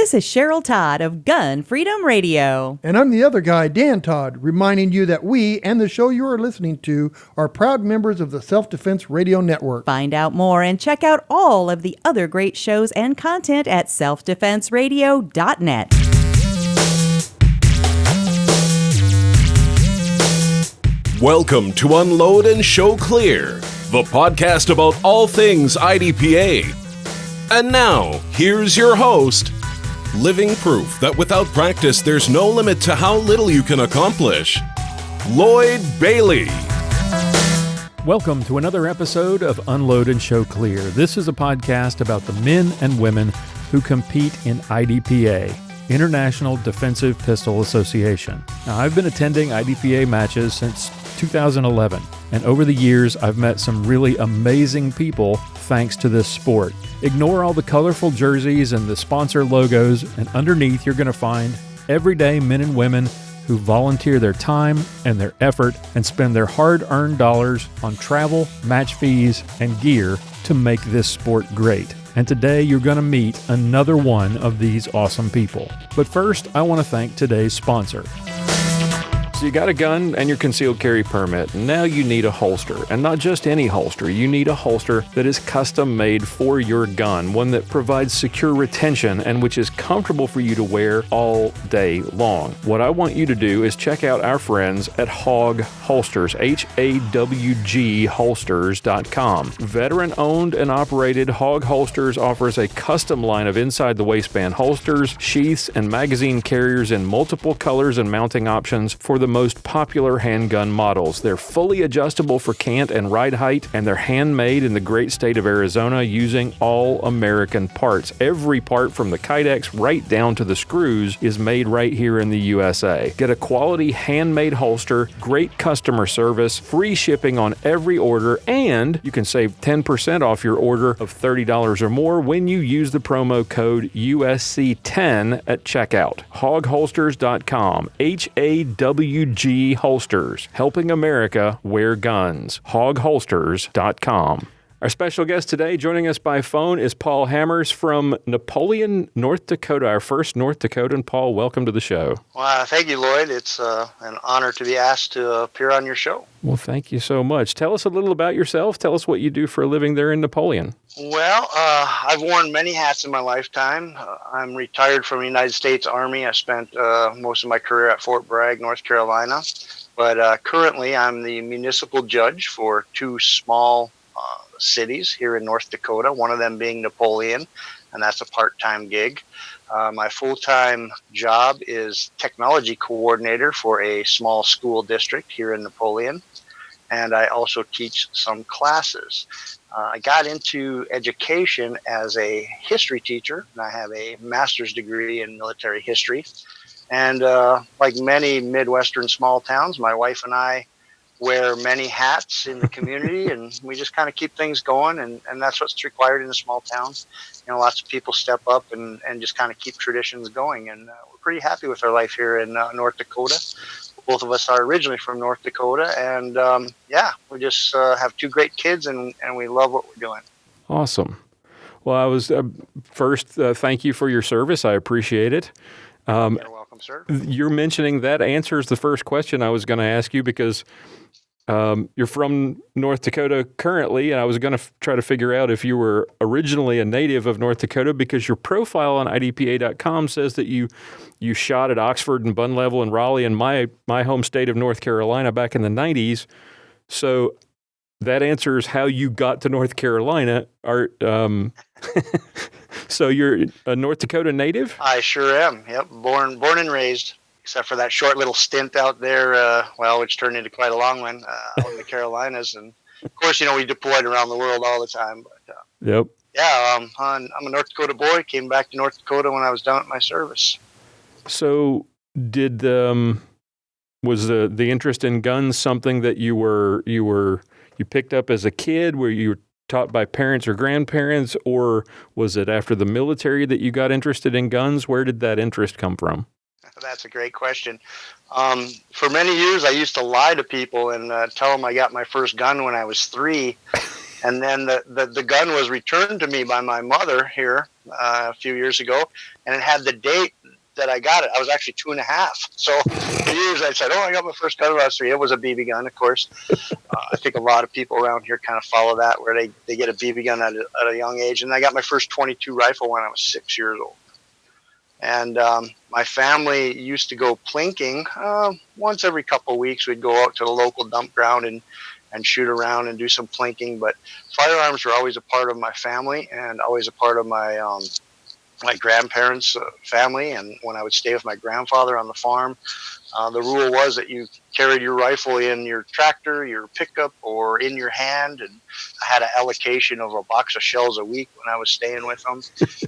This is Cheryl Todd of Gun Freedom Radio. And I'm the other guy, Dan Todd, reminding you that we and the show you are listening to are proud members of the Self-Defense Radio Network. Find out more and check out all of the other great shows and content at selfdefenseradio.net. Welcome to Unload and Show Clear, the podcast about all things IDPA. And now, here's your host, living proof that without practice, there's no limit to how little you can accomplish, Lloyd Bailey. Welcome to another episode of Unload and Show Clear. This is a podcast about the men and women who compete in IDPA, International Defensive Pistol Association. Now, I've been attending IDPA matches since 2011, and over the years, I've met some really amazing people thanks to this sport. Ignore all the colorful jerseys and the sponsor logos, and underneath you're going to find everyday men and women who volunteer their time and their effort and spend their hard-earned dollars on travel, match fees, and gear to make this sport great. And today you're going to meet another one of these awesome people. But first, I want to thank today's sponsor. So you got a gun and your concealed carry permit. Now you need a holster, and not just any holster. You need a holster that is custom made for your gun, one that provides secure retention and which is comfortable for you to wear all day long. What I want you to do is check out our friends at Hog Holsters, HAWG holsters.com. Veteran owned and operated, Hog Holsters offers a custom line of inside the waistband holsters, sheaths, and magazine carriers in multiple colors and mounting options for the most popular handgun models. They're fully adjustable for cant and ride height, and they're handmade in the great state of Arizona using all American parts. Every part from the kydex right down to the screws is made right here in the USA. Get a quality handmade holster, great customer service, free shipping on every order, and you can save 10% off your order of $30 or more when you use the promo code USC10 at checkout. HogHolsters.com. HAWG Holsters, helping America wear guns. HogHolsters.com. Our special guest today, joining us by phone, is Paul Hammers from Napoleon, North Dakota, our first North Dakotan. Paul, welcome to the show. Well, thank you, Lloyd. It's an honor to be asked to appear on your show. Well, thank you so much. Tell us a little about yourself. Tell us what you do for a living there in Napoleon. Well, I've worn many hats in my lifetime. I'm retired from the United States Army. I spent most of my career at Fort Bragg, North Carolina. But currently, I'm the municipal judge for two small cities here in North Dakota, one of them being Napoleon, and that's a part-time gig. My full-time job is technology coordinator for a small school district here in Napoleon, and I also teach some classes. I got into education as a history teacher, and I have a master's degree in military history. And like many Midwestern small towns, my wife and I wear many hats in the community, and we just kind of keep things going, and that's what's required in a small town. You know, lots of people step up and just kind of keep traditions going, and we're pretty happy with our life here in North Dakota. Both of us are originally from North Dakota, and we just have two great kids, and we love what we're doing. Awesome. Well, I was first, thank you for your service. I appreciate it. You're welcome, sir. You're mentioning that answers the first question I was going to ask you, because you're from North Dakota currently, and I was going to try to figure out if you were originally a native of North Dakota, because your profile on IDPA.com says that you shot at Oxford and Bun Level and Raleigh in my home state of North Carolina back in the 90s. So that answers how you got to North Carolina. So you're a North Dakota native? I sure am. Yep, born and raised. Except for that short little stint out there, which turned into quite a long one out in the Carolinas. And, of course, we deployed around the world all the time. But yep. Yeah, I'm a North Dakota boy. Came back to North Dakota when I was done with my service. So did was the interest in guns something that you picked up as a kid? Were you taught by parents or grandparents, or was it after the military that you got interested in guns? Where did that interest come from? That's a great question. For many years, I used to lie to people and tell them I got my first gun when I was 3. And then the gun was returned to me by my mother here a few years ago, and it had the date that I got it. I was actually 2.5. So for years I said, I got my first gun when I was 3. It was a BB gun, of course. I think a lot of people around here kind of follow that, where they get a BB gun at a young age. And I got my first .22 rifle when I was 6 years old. And my family used to go plinking. Once every couple of weeks, we'd go out to the local dump ground and shoot around and do some plinking. But firearms were always a part of my family and always a part of my my grandparents' family. And when I would stay with my grandfather on the farm, the rule was that you carried your rifle in your tractor, your pickup, or in your hand. And I had an allocation of a box of shells a week when I was staying with them.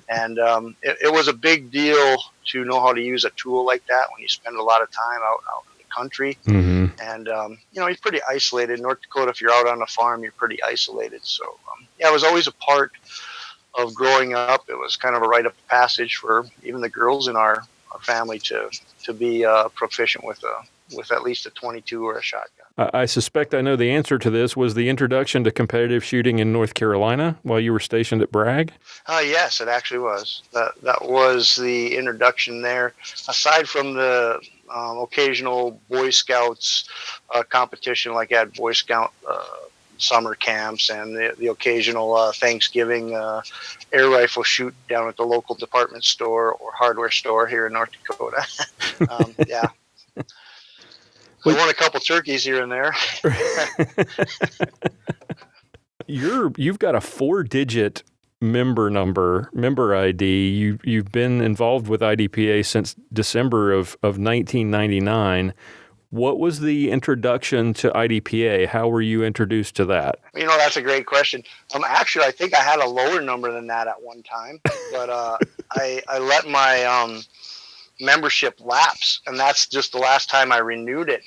And it was a big deal to know how to use a tool like that when you spend a lot of time out in the country. Mm-hmm. And, you're pretty isolated. In North Dakota, if you're out on the farm, you're pretty isolated. So, it was always a part of growing up. It was kind of a rite of passage for even the girls in our family to be proficient with at least a .22 or a shotgun. I suspect I know the answer to this. Was the introduction to competitive shooting in North Carolina while you were stationed at Bragg? Yes, it actually was. That was the introduction there. Aside from the occasional Boy Scouts competition, like at Boy Scout summer camps and the occasional Thanksgiving air rifle shoot down at the local department store or hardware store here in North Dakota. Yeah. We won a couple turkeys here and there. You've got a 4-digit member ID. You've been involved with IDPA since December of 1999. What was the introduction to IDPA? How were you introduced to that? That's a great question. Actually, I think I had a lower number than that at one time, but I let my membership lapse, and that's just the last time I renewed it.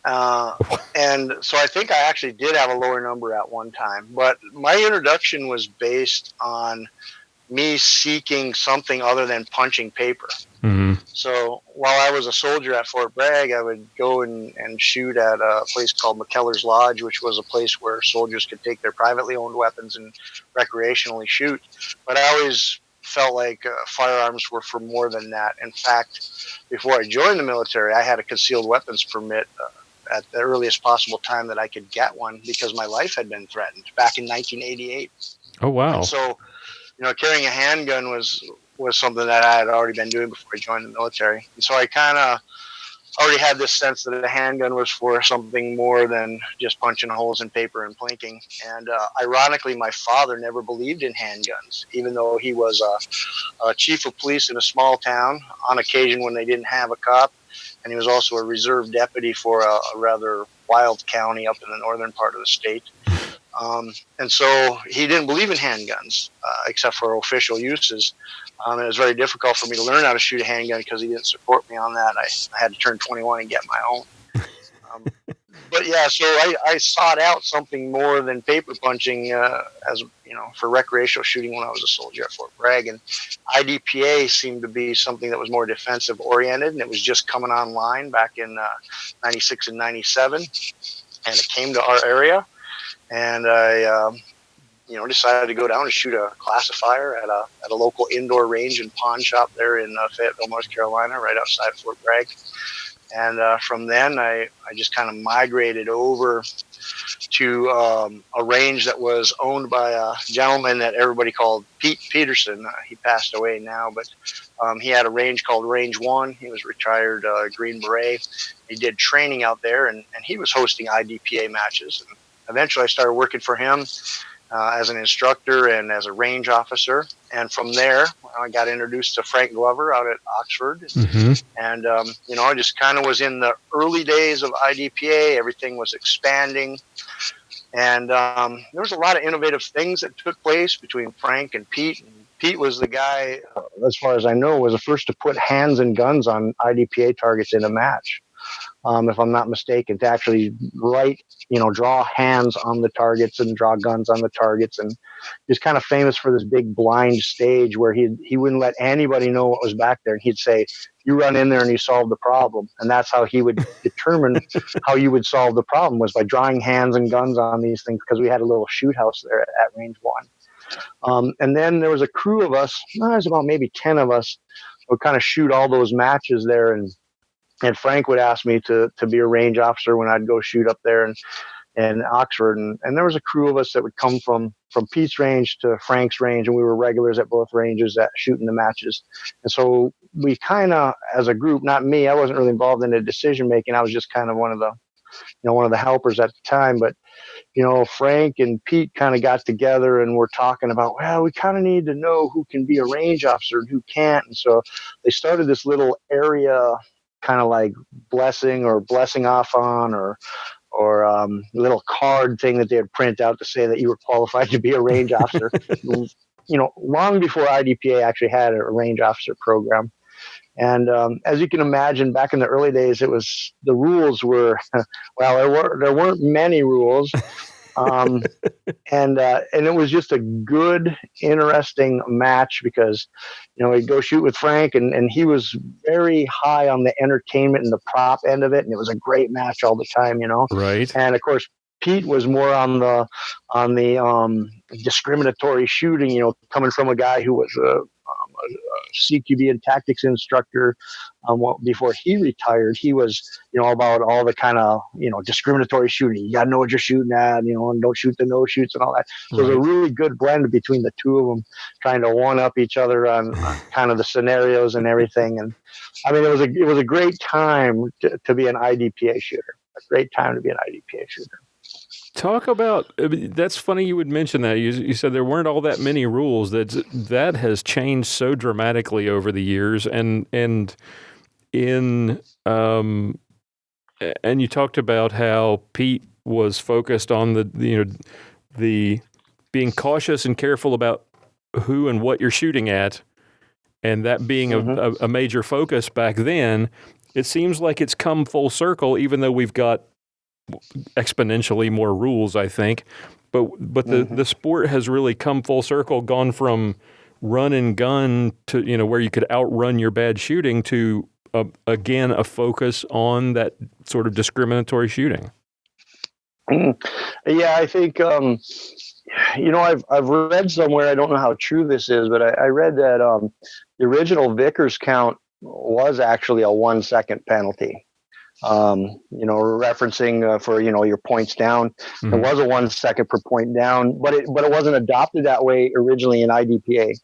And so I think I actually did have a lower number at one time, but my introduction was based on me seeking something other than punching paper. Mm-hmm. So while I was a soldier at Fort Bragg, I would go and shoot at a place called McKellar's Lodge, which was a place where soldiers could take their privately owned weapons and recreationally shoot. But I always felt like firearms were for more than that. In fact, before I joined the military, I had a concealed weapons permit at the earliest possible time that I could get one because my life had been threatened back in 1988. Oh, wow. And so, carrying a handgun was something that I had already been doing before I joined the military. And so I kind of already had this sense that a handgun was for something more than just punching holes in paper and plinking. And ironically, my father never believed in handguns, even though he was a chief of police in a small town on occasion when they didn't have a cop. And he was also a reserve deputy for a rather wild county up in the northern part of the state. And so he didn't believe in handguns, except for official uses. And it was very difficult for me to learn how to shoot a handgun because he didn't support me on that. I had to turn 21 and get my own. But yeah, so I sought out something more than paper punching, for recreational shooting when I was a soldier at Fort Bragg. And IDPA seemed to be something that was more defensive oriented, and it was just coming online back in 96 and 97. And it came to our area. And I, decided to go down and shoot a classifier at a local indoor range and pawn shop there in Fayetteville, North Carolina, right outside Fort Bragg. And from then, I just kind of migrated over to a range that was owned by a gentleman that everybody called Peterson. He passed away now, but he had a range called Range 1. He was retired Green Beret. He did training out there, and he was hosting IDPA matches. And eventually, I started working for him as an instructor and as a range officer. And from there, I got introduced to Frank Glover out at Oxford. Mm-hmm. And, I just kind of was in the early days of IDPA. Everything was expanding. And there was a lot of innovative things that took place between Frank and Pete. And Pete was the guy, as far as I know, was the first to put hands and guns on IDPA targets in a match. if I'm not mistaken, to actually draw hands on the targets and draw guns on the targets. And he's kind of famous for this big blind stage where he wouldn't let anybody know what was back there. And he'd say, you run in there and you solve the problem. And that's how he would determine how you would solve the problem, was by drawing hands and guns on these things, because we had a little shoot house there at range 1. And then there was a crew of us, there's about maybe 10 of us, would kind of shoot all those matches there. And Frank would ask me to be a range officer when I'd go shoot up there in Oxford. And there was a crew of us that would come from Pete's range to Frank's range, and we were regulars at both ranges at shooting the matches. And so we kind of, as a group, not me, I wasn't really involved in the decision making. I was just kind of one of the helpers at the time. But Frank and Pete kind of got together and were talking about, well, we kind of need to know who can be a range officer and who can't. And so they started this little area, kind of like blessing off on, or little card thing that they would print out to say that you were qualified to be a range officer. Long before IDPA actually had a range officer program. And as you can imagine, back in the early days, the rules were, well, there weren't many rules. And it was just a good, interesting match, because, we'd go shoot with Frank, and he was very high on the entertainment and the prop end of it. And it was a great match all the time, Right. And of course, Pete was more on the discriminatory shooting, coming from a guy who was a CQB and tactics instructor. Before he retired, he was, about all the kind of, discriminatory shooting. You got to know what you're shooting at, and don't shoot the no shoots and all that. So It was a really good blend between the two of them, trying to one up each other on kind of the scenarios and everything. And I mean, it was a great time to be an IDPA shooter. A great time to be an IDPA shooter. Talk about, that's funny you would mention that. You said there weren't all that many rules. That has changed so dramatically over the years. And you talked about how Pete was focused on the being cautious and careful about who and what you're shooting at, and that being a major focus back then. It seems like it's come full circle, even though we've got exponentially more rules, I think. But the sport has really come full circle, gone from run and gun to, where you could outrun your bad shooting, to again, a focus on that sort of discriminatory shooting. Yeah, I think, I've read somewhere, I don't know how true this is, but I read that the original Vickers count was actually a 1 second penalty. Referencing for, your points down. It was a 1 second per point down, but it wasn't adopted that way originally in IDPA.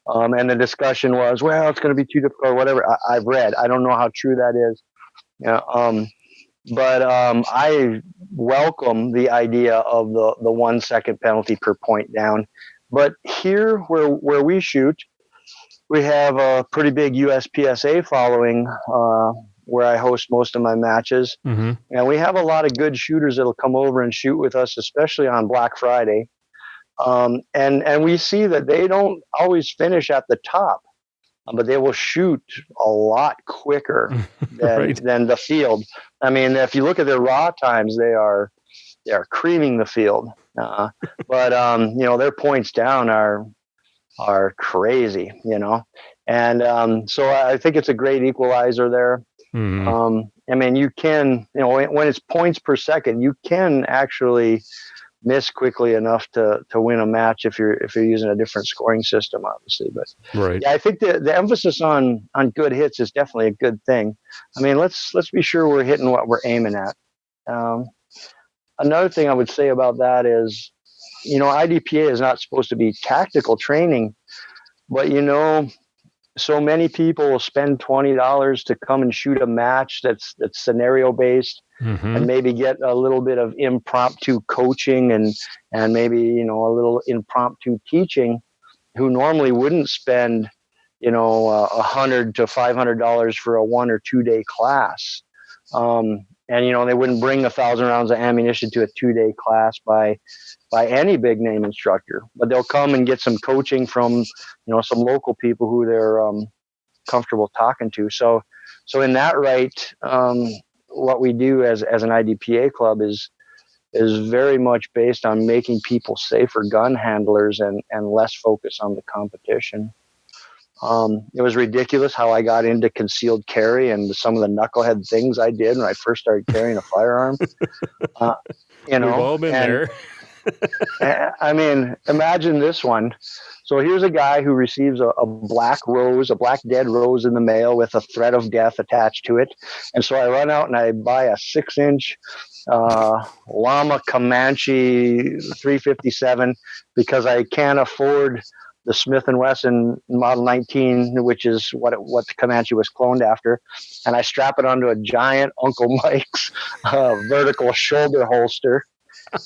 And the discussion was, well, it's going to be too difficult or whatever. I've read. I don't know how true that is. But I welcome the idea of the 1 second penalty per point down. But here where we shoot, we have a pretty big USPSA following, where I host most of my matches. And we have a lot of good shooters that'll come over and shoot with us, especially on Black Friday. And we see that they don't always finish at the top, but they will shoot a lot quicker than the field. I mean, if you look at their raw times, they are creaming the field. But their points down are crazy, And so I think it's a great equalizer there. I mean, you can, when it's points per second, you can actually miss quickly enough to win a match if you're using a different scoring system, obviously. But yeah, I think the emphasis on good hits is definitely a good thing. I mean, let's be sure we're hitting what we're aiming at. Another thing I would say about that is, IDPA is not supposed to be tactical training, but so many people will spend $20 to come and shoot a match that's scenario based, and maybe get a little bit of impromptu coaching and maybe, a little impromptu teaching, who normally wouldn't spend, $100 to $500 for a 1 or 2 day class. And, they wouldn't bring 1,000 rounds of ammunition to a 2-day class by any big name instructor, but they'll come and get some coaching from, some local people who they're comfortable talking to. So in that right, what we do as an IDPA club is very much based on making people safer gun handlers and less focus on the competition. It was ridiculous how I got into concealed carry and some of the knucklehead things I did when I first started carrying a firearm. We've all been there. I mean, imagine this one. So here's a guy who receives a black dead rose in the mail with a threat of death attached to it. And so I run out and I buy a 6-inch Llama Comanche 357 because I can't afford the Smith & Wesson Model 19, which is what the Comanche was cloned after. And I strap it onto a giant Uncle Mike's vertical shoulder holster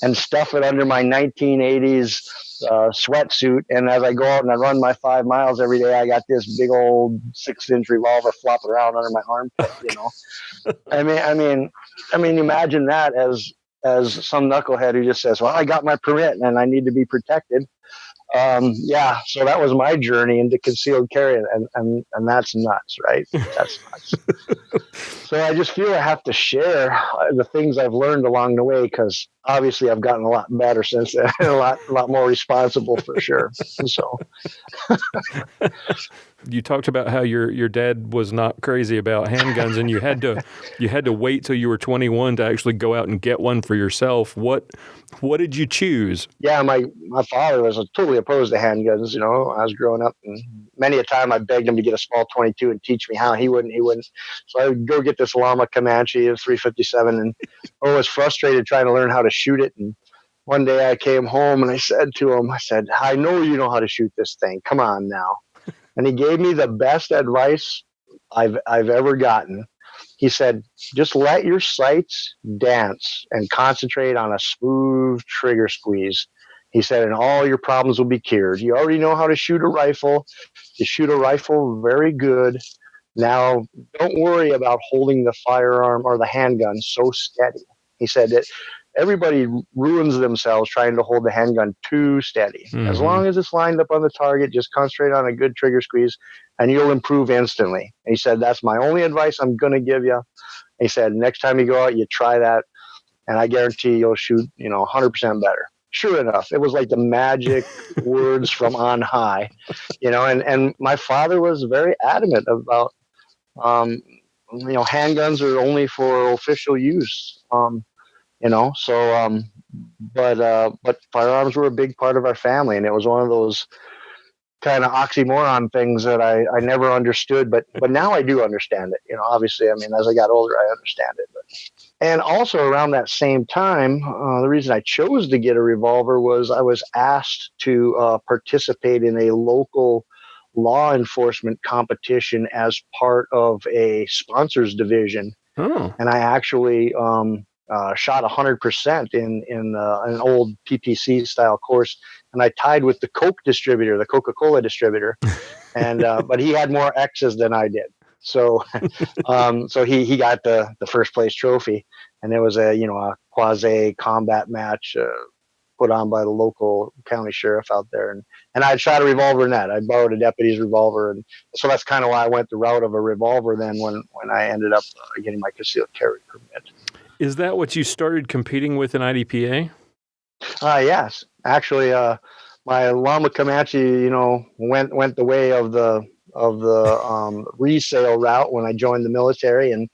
and stuff it under my 1980s sweatsuit. And as I go out and I run my 5 miles every day, I got this big old 6-inch revolver flopping around under my armpit, I mean, imagine that as some knucklehead who just says, well, I got my permit and I need to be protected. So that was my journey into concealed carry, and that's nuts, right? That's nuts. So I just feel I have to share the things I've learned along the way, because obviously I've gotten a lot better since then, and a lot more responsible for sure. So you talked about how your dad was not crazy about handguns, and you had to wait till you were 21 to actually go out and get one for yourself. What did you choose? Yeah, my father was totally opposed to handguns. I was growing up, and many a time I begged him to get a small 22 and teach me how. He wouldn't. So I would go get this Llama Comanche of 357, and I was frustrated trying to learn how to shoot it. And one day I came home and I said to him, I know you know how to shoot this thing. Come on now. And he gave me the best advice I've ever gotten. He said, just let your sights dance and concentrate on a smooth trigger squeeze. He said, and all your problems will be cured. You already know how to shoot a rifle. You shoot a rifle very good. Now, don't worry about holding the firearm or the handgun so steady. He said that everybody ruins themselves trying to hold the handgun too steady. Mm-hmm. As long as it's lined up on the target, just concentrate on a good trigger squeeze and you'll improve instantly. And he said, that's my only advice I'm going to give you. He said, next time you go out, you try that, and I guarantee you'll shoot, 100% better. Sure enough, it was like the magic words from on high, and my father was very adamant about, handguns are only for official use. But firearms were a big part of our family, and it was one of those kind of oxymoron things that I never understood, but now I do understand it. Obviously, as I got older, I understand it. And also around that same time, the reason I chose to get a revolver was I was asked to participate in a local law enforcement competition as part of a sponsors division. Oh. And I actually shot 100% in an old PPC style course, and I tied with the Coke distributor, the Coca-Cola distributor, and but he had more X's than I did. So so he got the first place trophy, and there was a quasi combat match put on by the local county sheriff out there, and I shot a revolver in that. I borrowed a deputy's revolver, and so that's kind of why I went the route of a revolver then when I ended up getting my concealed carry permit. Is that what you started competing with in IDPA? Yes, actually, my Llama Comanche, went the way of the resale route when I joined the military, and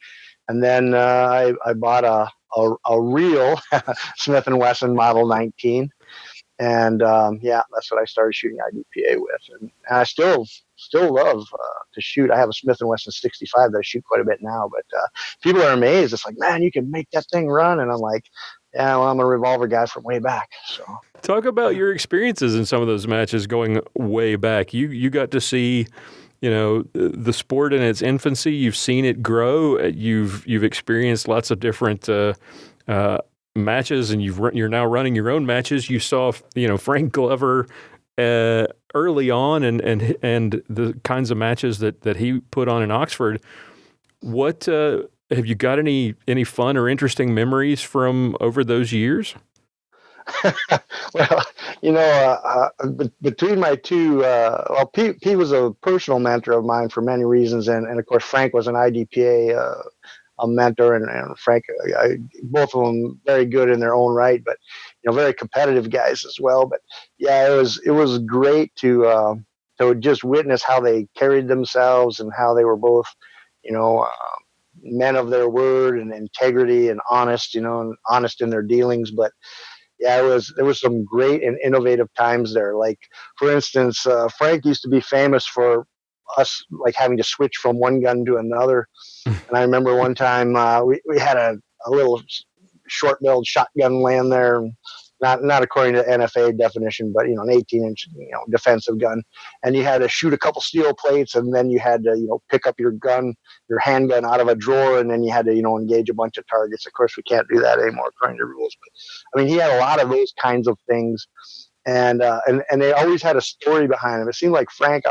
then I bought a real Smith & Wesson Model 19, and that's what I started shooting IDPA with, and I still love to shoot. I have a Smith & Wesson 65 that I shoot quite a bit now, but people are amazed. It's like, man, you can make that thing run, and I'm like, yeah, well, I'm a revolver guy from way back. So talk about your experiences in some of those matches going way back. You got to see, the sport in its infancy. You've seen it grow. You've experienced lots of different matches, and you're now running your own matches. You saw, Frank Glover early on, and the kinds of matches that he put on in Oxford. What have you got any fun or interesting memories from over those years? Well, between my two, Pete was a personal mentor of mine for many reasons, and of course Frank was an IDPA mentor, and Frank, both of them very good in their own right, but very competitive guys as well. But yeah, it was great to just witness how they carried themselves and how they were both, men of their word and integrity and honest, and honest in their dealings. But yeah, there was some great and innovative times there. Like, for instance, Frank used to be famous for us like having to switch from one gun to another. And I remember one time we had a little short-barreled shotgun laying there, not according to NFA definition, but an 18-inch defensive gun, and you had to shoot a couple steel plates, and then you had to pick up your handgun out of a drawer, and then you had to engage a bunch of targets. Of course, we can't do that anymore according to rules. But I mean, he had a lot of those kinds of things, and they always had a story behind them. It seemed like Frank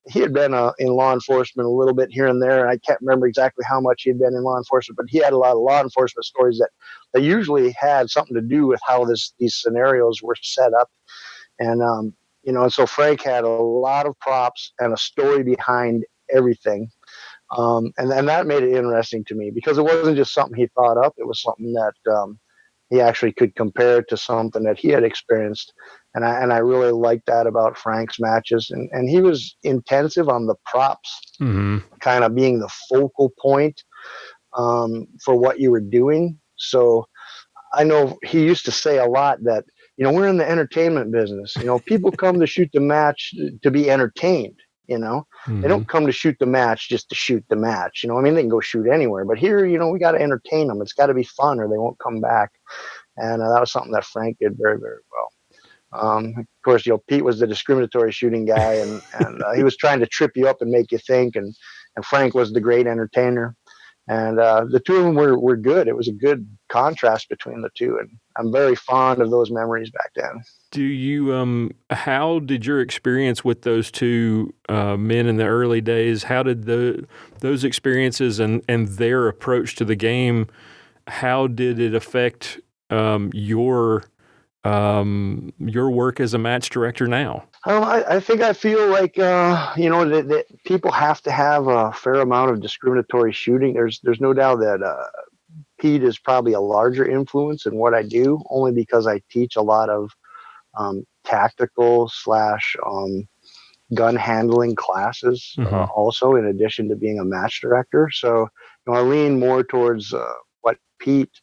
he had been in law enforcement a little bit here and there. And I can't remember exactly how much he had been in law enforcement, but he had a lot of law enforcement stories that usually had something to do with how these scenarios were set up. And, so Frank had a lot of props and a story behind everything. And that made it interesting to me because it wasn't just something he thought up. It was something that he actually could compare to something that he had experienced. And I really liked that about Frank's matches. And he was intensive on the props, kind of being the focal point for what you were doing. So I know he used to say a lot that, we're in the entertainment business. People come to shoot the match to be entertained. They don't come to shoot the match just to shoot the match. I mean, they can go shoot anywhere, but here, we got to entertain them. It's got to be fun or they won't come back. And that was something that Frank did very, very well. Of course, Pete was the discriminatory shooting guy, and he was trying to trip you up and make you think. And Frank was the great entertainer. And the two of them were good. It was a good contrast between the two. And I'm very fond of those memories back then. Do you, how did your experience with those two men in the early days, how did those experiences and their approach to the game, how did it affect your work as a match director now? I think I feel like, that people have to have a fair amount of discriminatory shooting. There's no doubt that Pete is probably a larger influence in what I do, only because I teach a lot of tactical / gun handling classes also, in addition to being a match director. So I lean more towards what Pete's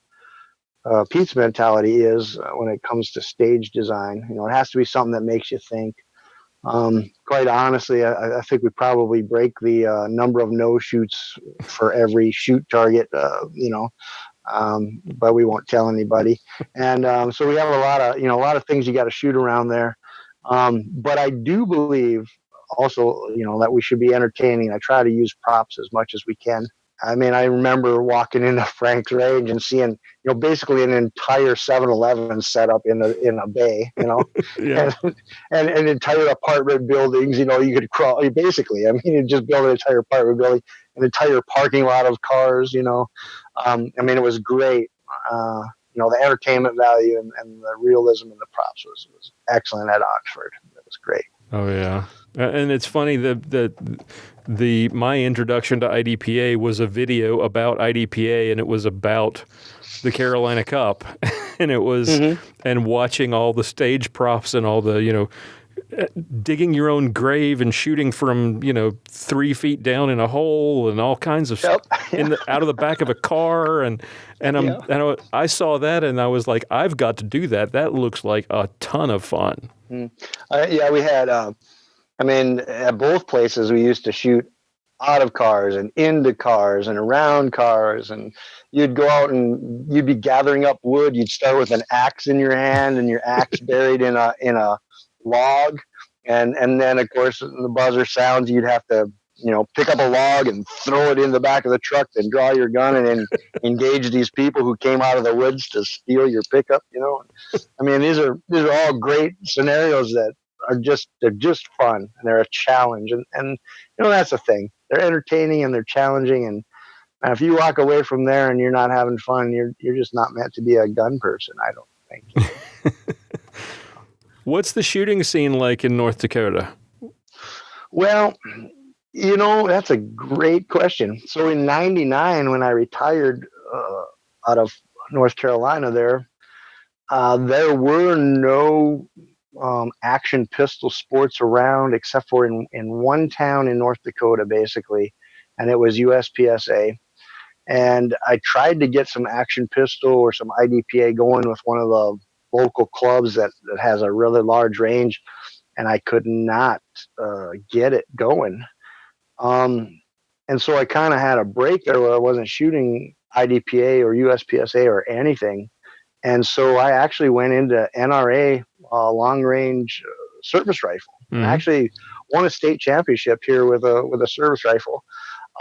mentality is when it comes to stage design. It has to be something that makes you think. Quite honestly, I think we probably break the number of no shoots for every shoot target, but we won't tell anybody. And so we have a lot of things you got to shoot around there. But I do believe also, that we should be entertaining. I try to use props as much as we can. I mean, I remember walking into Frank's range and seeing, basically an entire 7-Eleven set up in a bay, Yeah. and entire apartment buildings, you could crawl, basically. I mean, you just build an entire apartment building, an entire parking lot of cars, I mean, it was great. The entertainment value and the realism in the props was excellent at Oxford. It was great. Oh, yeah. And it's funny that my introduction to IDPA was a video about IDPA, and it was about the Carolina Cup, and it was and watching all the stage props and all the digging your own grave and shooting from 3 feet down in a hole and all kinds of stuff out of the back of a car, and I saw that and I was like, I've got to do that. That looks like a ton of fun. We had. At both places, we used to shoot out of cars and into cars and around cars. And you'd go out and you'd be gathering up wood. You'd start with an axe in your hand and your axe buried in a log. And then, of course, the buzzer sounds. You'd have to, pick up a log and throw it in the back of the truck, then draw your gun and then engage these people who came out of the woods to steal your pickup. I mean, these are all great scenarios that they're just fun, and they're a challenge, and that's the thing. They're entertaining and they're challenging, and if you walk away from there and you're not having fun, you're just not meant to be a gun person, I don't think. What's the shooting scene like in North Dakota? Well, That's a great question. So in '99, when I retired out of North Carolina there were no action pistol sports around except for in one town in North Dakota, basically, and it was USPSA. And I tried to get some action pistol or some IDPA going with one of the local clubs that has a really large range, and I could not get it going. And so I kind of had a break there where I wasn't shooting IDPA or USPSA or anything. And so I actually went into NRA long range service rifle. Mm-hmm. I actually won a state championship here with a service rifle.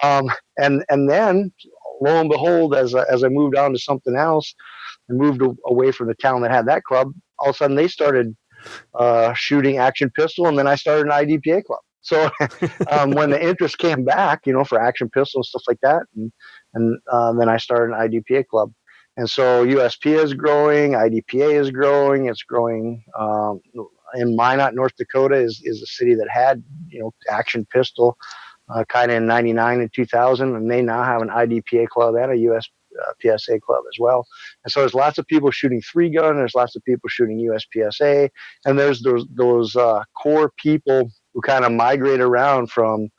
And then lo and behold, as I moved on to something else and moved away from the town that had that club, all of a sudden they started shooting action pistol, and then I started an IDPA club. So when the interest came back, for action pistol and stuff like that, and then I started an IDPA club. And so USP is growing, IDPA is growing, it's growing. In Minot, North Dakota is a city that had, action pistol kind of in 99 and 2000, and they now have an IDPA club and a USPSA club as well. And so there's lots of people shooting 3-gun, there's lots of people shooting USPSA, and there's those core people who kind of migrate around from,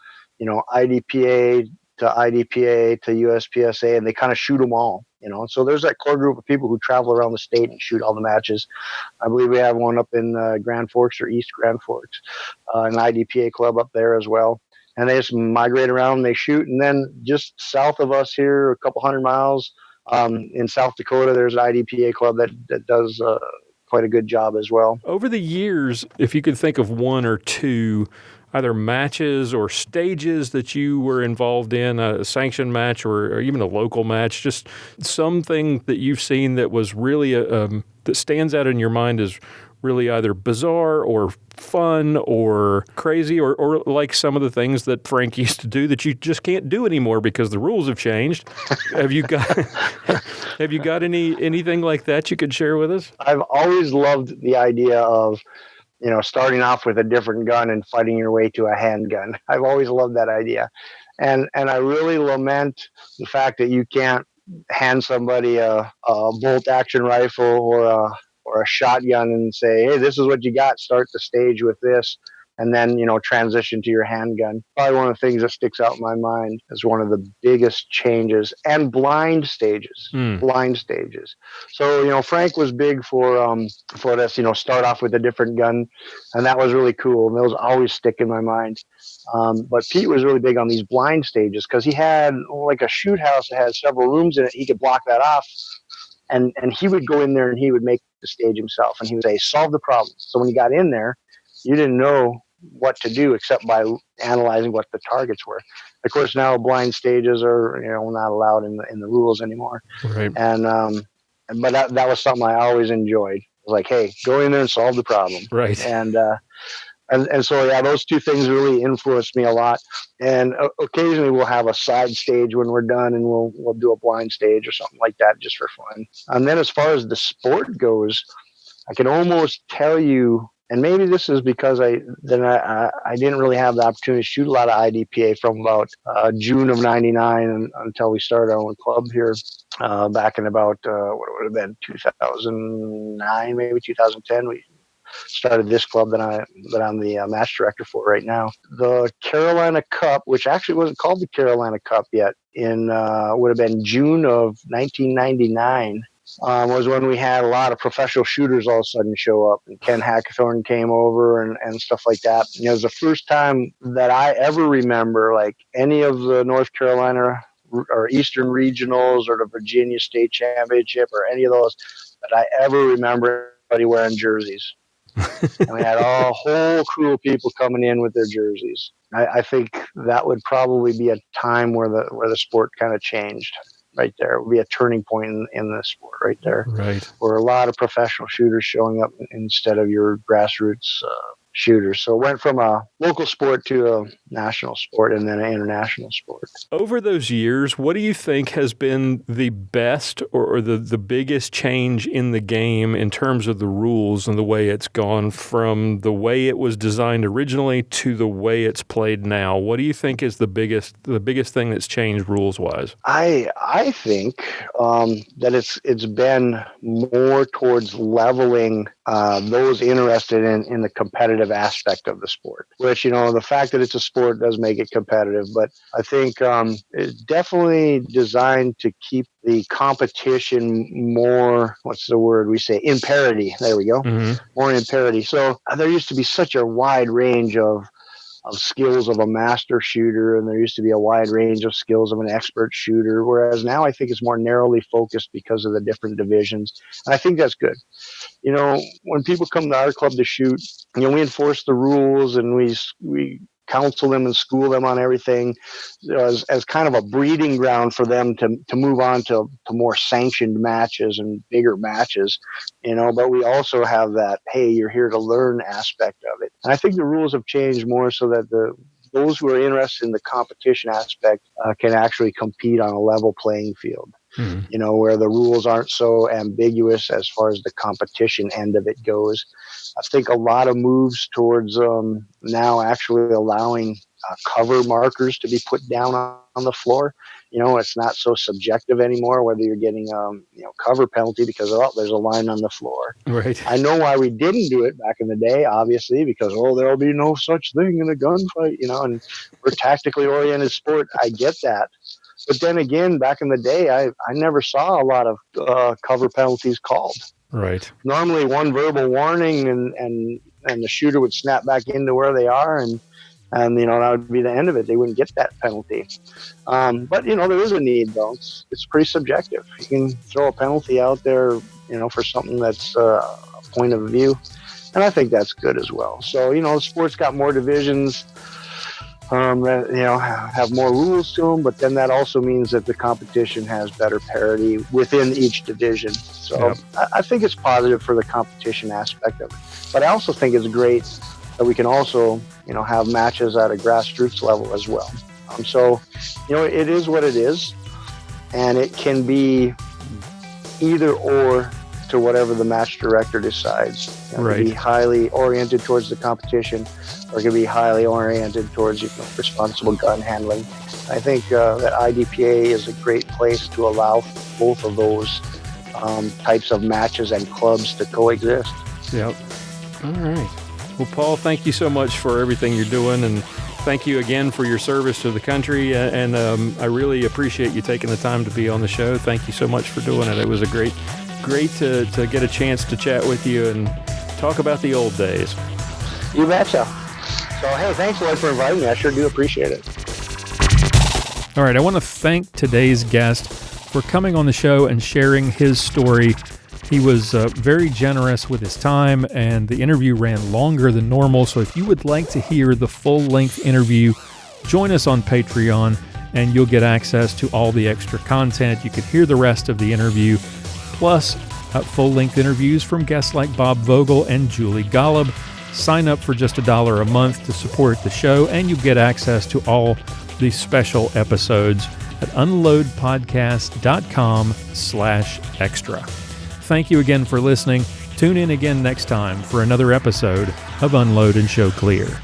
IDPA to IDPA to USPSA, and they kind of shoot them all. And so there's that core group of people who travel around the state and shoot all the matches. I believe we have one up in Grand Forks or East Grand Forks, an IDPA club up there as well. And they just migrate around and they shoot. And then just south of us here, a couple 100 miles in South Dakota, there's an IDPA club that does quite a good job as well. Over the years, if you could think of one or two either matches or stages that you were involved in, a sanctioned match or even a local match, just something that you've seen that was really that stands out in your mind as really either bizarre or fun or crazy or like some of the things that Frank used to do that you just can't do anymore because the rules have changed. Have you got anything like that you could share with us? I've always loved the idea of starting off with a different gun and fighting your way to a handgun. I've always loved that idea. And I really lament the fact that you can't hand somebody a bolt action rifle or a shotgun and say, hey, this is what you got. Start the stage with this. And then, transition to your handgun. Probably one of the things that sticks out in my mind is one of the biggest changes. And blind stages. Blind stages. So, Frank was big for this, start off with a different gun. And that was really cool. And those always stick in my mind. But Pete was really big on these blind stages because he had like a shoot house that had several rooms in it. He could block that off. And he would go in there and he would make the stage himself. And he would say, solve the problem. So when you got in there, you didn't know what to do except by analyzing what the targets were. Of course, now blind stages are not allowed in the rules anymore. Right. And but that was something I always enjoyed. It was like, hey, go in there and solve the problem. Right. And so yeah, those two things really influenced me a lot. And occasionally we'll have a side stage when we're done, and we'll do a blind stage or something like that just for fun. And then as far as the sport goes, I can almost tell you. And maybe this is because I didn't really have the opportunity to shoot a lot of IDPA from about June of '99 until we started our own club here back in about what would have been 2009, maybe 2010. We started this club that I'm the match director for right now. The Carolina Cup, which actually wasn't called the Carolina Cup yet, in would have been June of 1999. Was when we had a lot of professional shooters all of a sudden show up, and Ken Hackathorn came over and stuff like that. It was the first time that I ever remember like any of the North Carolina or Eastern Regionals or the Virginia State Championship or any of those that I ever remember anybody wearing jerseys. And we had a whole crew of people coming in with their jerseys. I think that would probably be a time where the sport kind of changed. Right there. It would be a turning point in the sport right there. Right. Where a lot of professional shooters showing up instead of your grassroots shooters. So it went from a local sport to national sport and then an international sport. Over those years, what do you think has been the best or the biggest change in the game in terms of the rules and the way it's gone from the way it was designed originally to the way it's played now? What do you think is the biggest thing that's changed rules-wise? I think that it's been more towards leveling those interested in the competitive aspect of the sport, which, the fact that it's a sport does make it competitive, but I think it's definitely designed to keep the competition more, what's the word we say, in parity. There we go. Mm-hmm. More in parity. So there used to be such a wide range of skills of a master shooter, and there used to be a wide range of skills of an expert shooter, whereas now I think it's more narrowly focused because of the different divisions, and I think that's good. When people come to our club to shoot, we enforce the rules and we counsel them and school them on everything as kind of a breeding ground for them to move on to more sanctioned matches and bigger matches, but we also have that, hey, you're here to learn aspect of it. And I think the rules have changed more so that those who are interested in the competition aspect can actually compete on a level playing field. Where the rules aren't so ambiguous as far as the competition end of it goes. I think a lot of moves towards now actually allowing cover markers to be put down on the floor. It's not so subjective anymore, whether you're getting cover penalty because there's a line on the floor. Right. I know why we didn't do it back in the day, obviously, because there'll be no such thing in a gunfight, and we're a tactically oriented sport. I get that. But then again, back in the day, I never saw a lot of cover penalties called. Right. Normally, one verbal warning, and the shooter would snap back into where they are, and that would be the end of it. They wouldn't get that penalty. But there is a need, though. It's pretty subjective. You can throw a penalty out there, for something that's a point of view, and I think that's good as well. So the sport's got more divisions. That have more rules to them, but then that also means that the competition has better parity within each division. So I think it's positive for the competition aspect of it. But I also think it's great that we can also, have matches at a grassroots level as well. So, it is what it is, and it can be either or to whatever the match director decides. It can be highly oriented towards the competition, or it can be highly oriented towards responsible gun handling. I think that IDPA is a great place to allow both of those types of matches and clubs to coexist. Yep. All right. Well, Paul, thank you so much for everything you're doing, and thank you again for your service to the country, and I really appreciate you taking the time to be on the show. Thank you so much for doing it. It was a great to get a chance to chat with you and talk about the old days. You betcha. So, hey, thanks a lot for inviting me. I sure do appreciate it. All right, I want to thank today's guest for coming on the show and sharing his story. He was very generous with his time, and the interview ran longer than normal. So if you would like to hear the full-length interview, join us on Patreon, and you'll get access to all the extra content. You could hear the rest of the interview, plus full-length interviews from guests like Bob Vogel and Julie Golub. Sign up for just $1 a month to support the show, and you get access to all the special episodes at unloadpodcast.com/extra. Thank you again for listening. Tune in again next time for another episode of Unload and Show Clear.